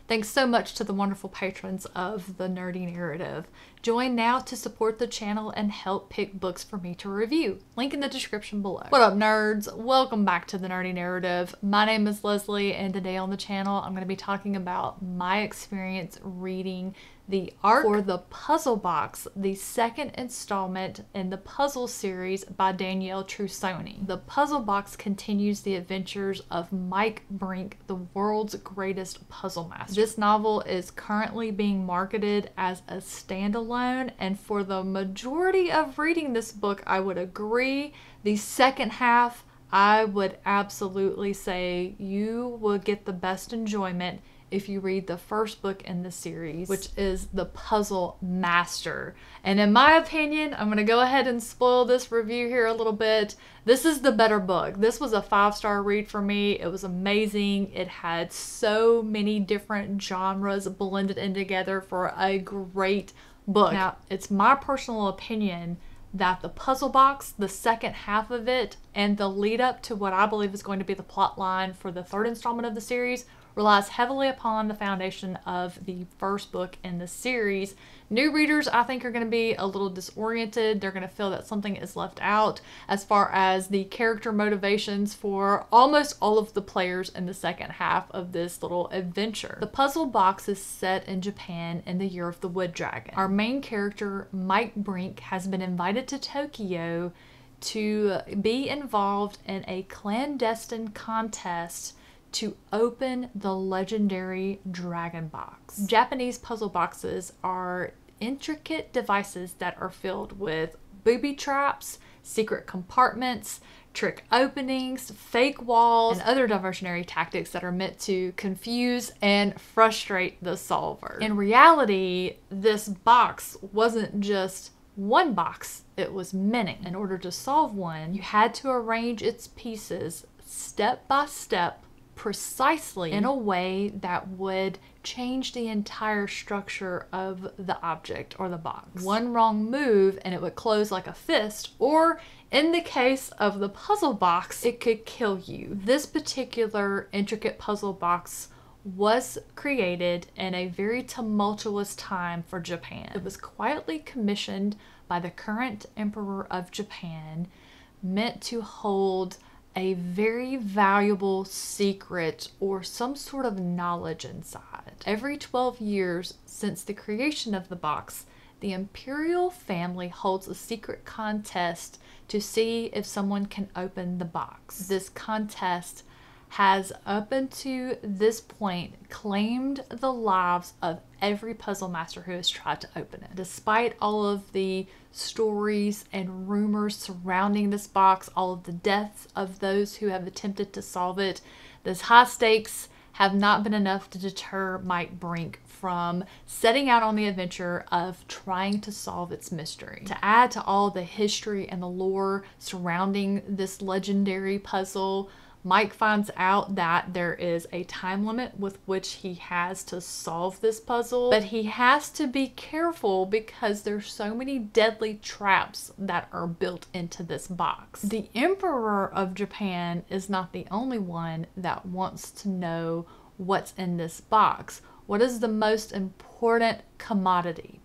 Thanks so much to the wonderful patrons of the Nerdy Narrative. Join now to support the channel and help pick books for me to review. Link in the description below. What up, nerds? Welcome back to the Nerdy Narrative. My name is Leslie, and today on the channel I'm going to be talking about my experience reading the arc for The Puzzle Box, the second installment in the puzzle series by Danielle Trussoni. The Puzzle Box continues the adventures of Mike Brink, the world's greatest puzzle master. This novel is currently being marketed as a standalone, and for the majority of reading this book, I would agree. The second half, I would absolutely say you will get the best enjoyment if you read the first book in the series, which is The Puzzle Master. And in my opinion, I'm going to go ahead and spoil this review here a little bit. This is the better book. This was a 5-star read for me. It was amazing. It had so many different genres blended in together for a great book. Now, it's my personal opinion that The Puzzle Box, the second half of it, and the lead up to what I believe is going to be the plot line for the third installment of the series relies heavily upon the foundation of the first book in the series. New readers, I think, are going to be a little disoriented. They're going to feel that something is left out as far as the character motivations for almost all of the players in the second half of this little adventure. The Puzzle Box is set in Japan in the year of the Wood Dragon. Our main character, Mike Brink, has been invited to Tokyo to be involved in a clandestine contest to open the legendary Dragon Box. Japanese puzzle boxes are intricate devices that are filled with booby traps, secret compartments, trick openings, fake walls, and other diversionary tactics that are meant to confuse and frustrate the solver. In reality, this box wasn't just one box, it was many. In order to solve one, you had to arrange its pieces step by step, precisely in a way that would change the entire structure of the object or the box. One wrong move and it would close like a fist, or in the case of the puzzle box, it could kill you. This particular intricate puzzle box was created in a very tumultuous time for Japan. It was quietly commissioned by the current emperor of Japan, meant to hold a very valuable secret or some sort of knowledge inside. Every 12 years since the creation of the box, the imperial family holds a secret contest to see if someone can open the box. This contest has up until this point claimed the lives of every puzzle master who has tried to open it. Despite all of the stories and rumors surrounding this box, all of the deaths of those who have attempted to solve it, those high stakes have not been enough to deter Mike Brink from setting out on the adventure of trying to solve its mystery. To add to all the history and the lore surrounding this legendary puzzle, Mike finds out that there is a time limit with which he has to solve this puzzle, but he has to be careful because there's so many deadly traps that are built into this box. The Emperor of Japan is not the only one that wants to know what's in this box. What is the most important commodity?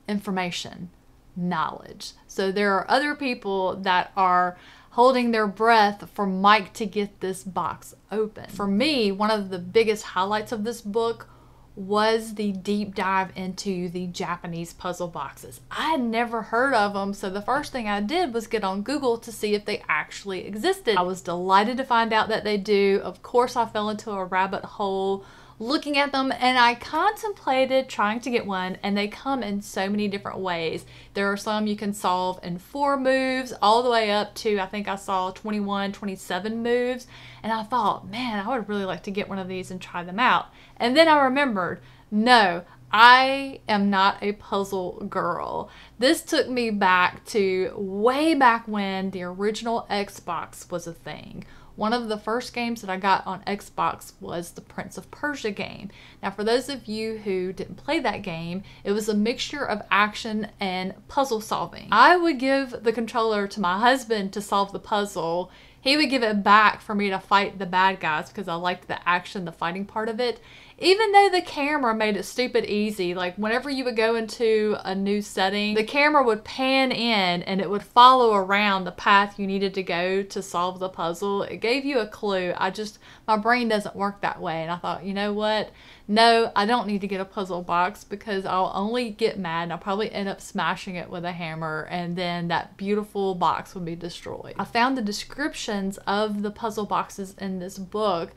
Information, knowledge. So there are other people that are holding their breath for Mike to get this box open. For me, one of the biggest highlights of this book was the deep dive into the Japanese puzzle boxes. I had never heard of them, so the first thing I did was get on Google to see if they actually existed. I was delighted to find out that they do. Of course, I fell into a rabbit hole looking at them, and I contemplated trying to get one, and they come in so many different ways. There are some you can solve in 4 moves all the way up to, I think I saw 21, 27 moves, and I thought, man, I would really like to get one of these and try them out. And then I remembered, no, I am not a puzzle girl. This took me back to way back when the original Xbox was a thing. One of the first games that I got on Xbox was the Prince of Persia game. Now, for those of you who didn't play that game, it was a mixture of action and puzzle solving. I would give the controller to my husband to solve the puzzle. He would give it back for me to fight the bad guys because I liked the action, the fighting part of it. Even though the camera made it stupid easy, like whenever you would go into a new setting, the camera would pan in and it would follow around the path you needed to go to solve the puzzle. It gave you a clue. My brain doesn't work that way. And I thought, you know what? No, I don't need to get a puzzle box because I'll only get mad and I'll probably end up smashing it with a hammer, and then that beautiful box would be destroyed. I found the descriptions of the puzzle boxes in this book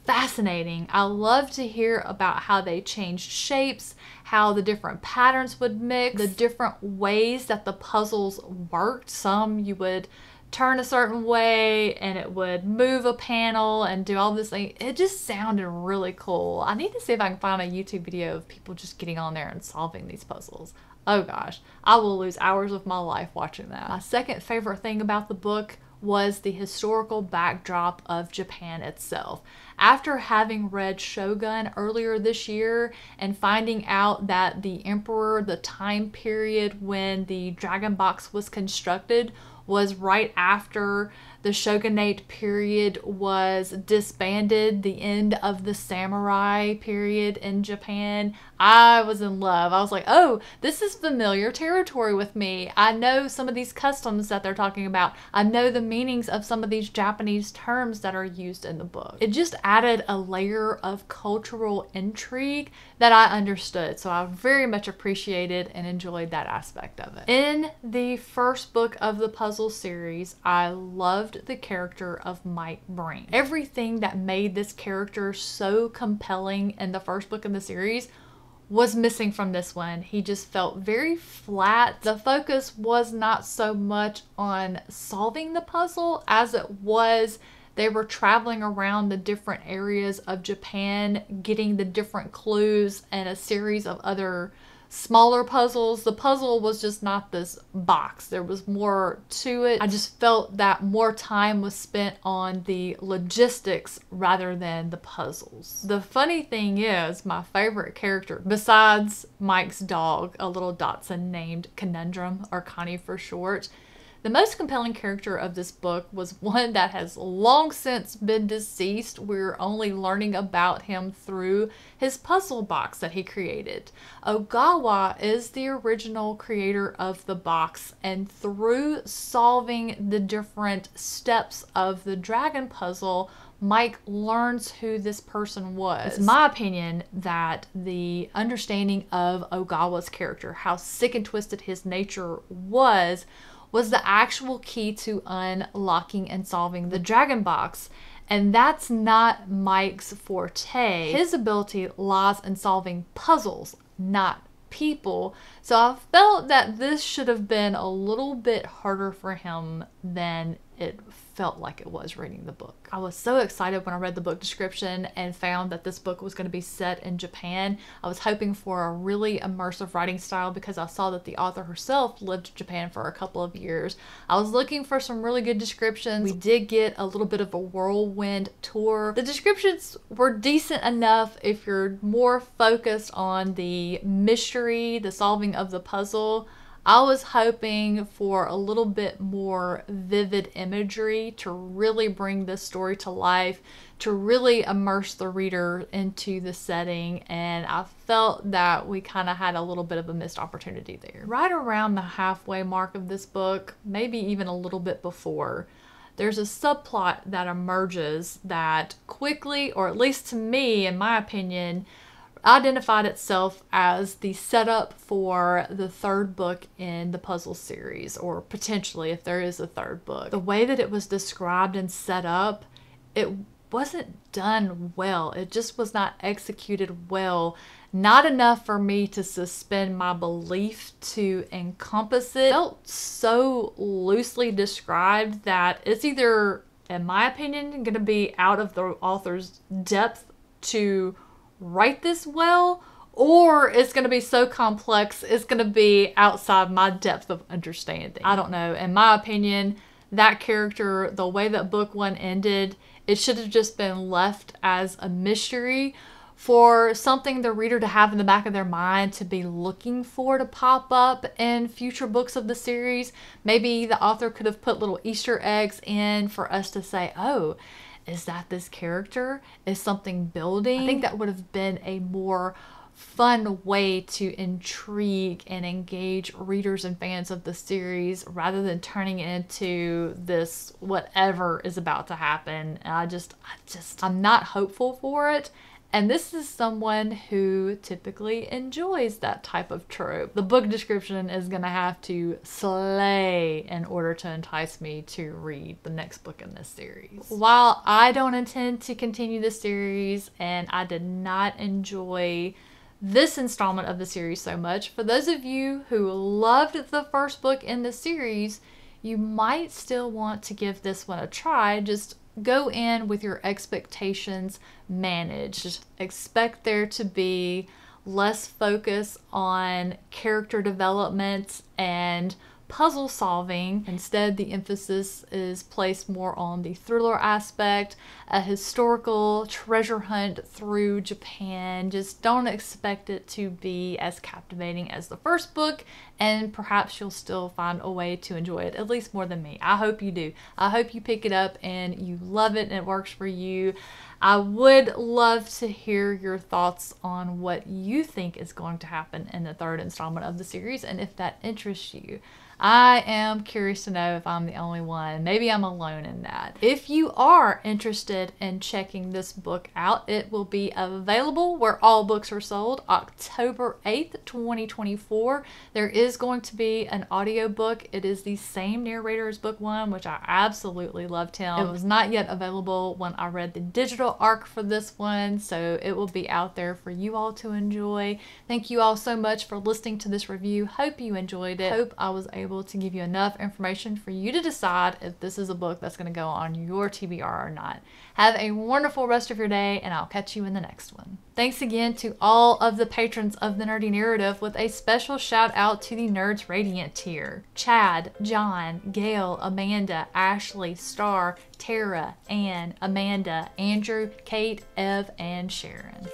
fascinating. I love to hear about how they changed shapes, how the different patterns would mix, the different ways that the puzzles worked. Some you would turn a certain way and it would move a panel and do all this thing. It just sounded really cool. I need to see if I can find a YouTube video of people just getting on there and solving these puzzles. Oh gosh, I will lose hours of my life watching that. My second favorite thing about the book was the historical backdrop of Japan itself. After having read Shogun earlier this year and finding out that the emperor, the time period when the Dragon Box was constructed, was right after the shogunate period was disbanded, the end of the samurai period in Japan, I was in love. I was like, oh, this is familiar territory with me. I know some of these customs that they're talking about. I know the meanings of some of these Japanese terms that are used in the book. It just added a layer of cultural intrigue that I understood. So I very much appreciated and enjoyed that aspect of it. In the first book of the puzzle series, I loved the character of Mike Breen. Everything that made this character so compelling in the first book in the series was missing from this one. He just felt very flat. The focus was not so much on solving the puzzle as it was they were traveling around the different areas of Japan, getting the different clues and a series of other smaller puzzles. The puzzle was just not this box. There was more to it. I just felt that more time was spent on the logistics rather than the puzzles. The funny thing is, my favorite character, besides Mike's dog, a little Dachshund named Conundrum, or Connie for short, the most compelling character of this book was one that has long since been deceased. We're only learning about him through his puzzle box that he created. Ogawa is the original creator of the box, and through solving the different steps of the dragon puzzle, Mike learns who this person was. It's my opinion that the understanding of Ogawa's character, how sick and twisted his nature was the actual key to unlocking and solving the dragon box. And that's not Mike's forte. His ability lies in solving puzzles, not people. So I felt that this should have been a little bit harder for him than it felt like it was reading the book. I was so excited when I read the book description and found that this book was going to be set in Japan. I was hoping for a really immersive writing style because I saw that the author herself lived in Japan for a couple of years. I was looking for some really good descriptions. We did get a little bit of a whirlwind tour. The descriptions were decent enough if you're more focused on the mystery, the solving of the puzzle. I was hoping for a little bit more vivid imagery to really bring this story to life, to really immerse the reader into the setting, and I felt that we kind of had a little bit of a missed opportunity there. Right around the halfway mark of this book, maybe even a little bit before, there's a subplot that emerges that quickly, or at least to me, in my opinion, identified itself as the setup for the third book in the puzzle series, or potentially if there is a third book. The way that it was described and set up, it wasn't done well. It just was not executed well. Not enough for me to suspend my belief to encompass it. It felt so loosely described that it's either, in my opinion, going to be out of the author's depth to write this well, or it's going to be so complex it's going to be outside my depth of understanding. I don't know. In my opinion, that character, the way that book one ended, it should have just been left as a mystery for something the reader to have in the back of their mind to be looking for to pop up in future books of the series. Maybe the author could have put little Easter eggs in for us to say, oh, is that this character? Is something building? I think that would have been a more fun way to intrigue and engage readers and fans of the series rather than turning it into this whatever is about to happen. And I'm not hopeful for it. And this is someone who typically enjoys that type of trope. The book description is going to have to slay in order to entice me to read the next book in this series. While I don't intend to continue this series and I did not enjoy this installment of the series so much, for those of you who loved the first book in the series, you might still want to give this one a try. Just go in with your expectations managed. Just expect there to be less focus on character development and puzzle solving. Instead, the emphasis is placed more on the thriller aspect, a historical treasure hunt through Japan. Just don't expect it to be as captivating as the first book, and perhaps you'll still find a way to enjoy it, at least more than me. I hope you do. I hope you pick it up and you love it and it works for you. I would love to hear your thoughts on what you think is going to happen in the third installment of the series, and if that interests you. I am curious to know if I'm the only one. Maybe I'm alone in that. If you are interested in checking this book out, it will be available where all books are sold October 8th, 2024. There is going to be an audiobook. It is the same narrator as book one, which I absolutely loved him. It was not yet available when I read the digital arc for this one, so it will be out there for you all to enjoy. Thank you all so much for listening to this review. Hope you enjoyed it. Hope I was able to give you enough information for you to decide if this is a book that's going to go on your TBR or not. Have a wonderful rest of your day, and I'll catch you in the next one. Thanks again to all of the patrons of the Nerdy Narrative, with a special shout out to the Nerds Radiant tier: Chad, John, Gail, Amanda, Ashley, Star, Tara, Ann, Amanda, Andrew, Kate, Ev, and Sharon.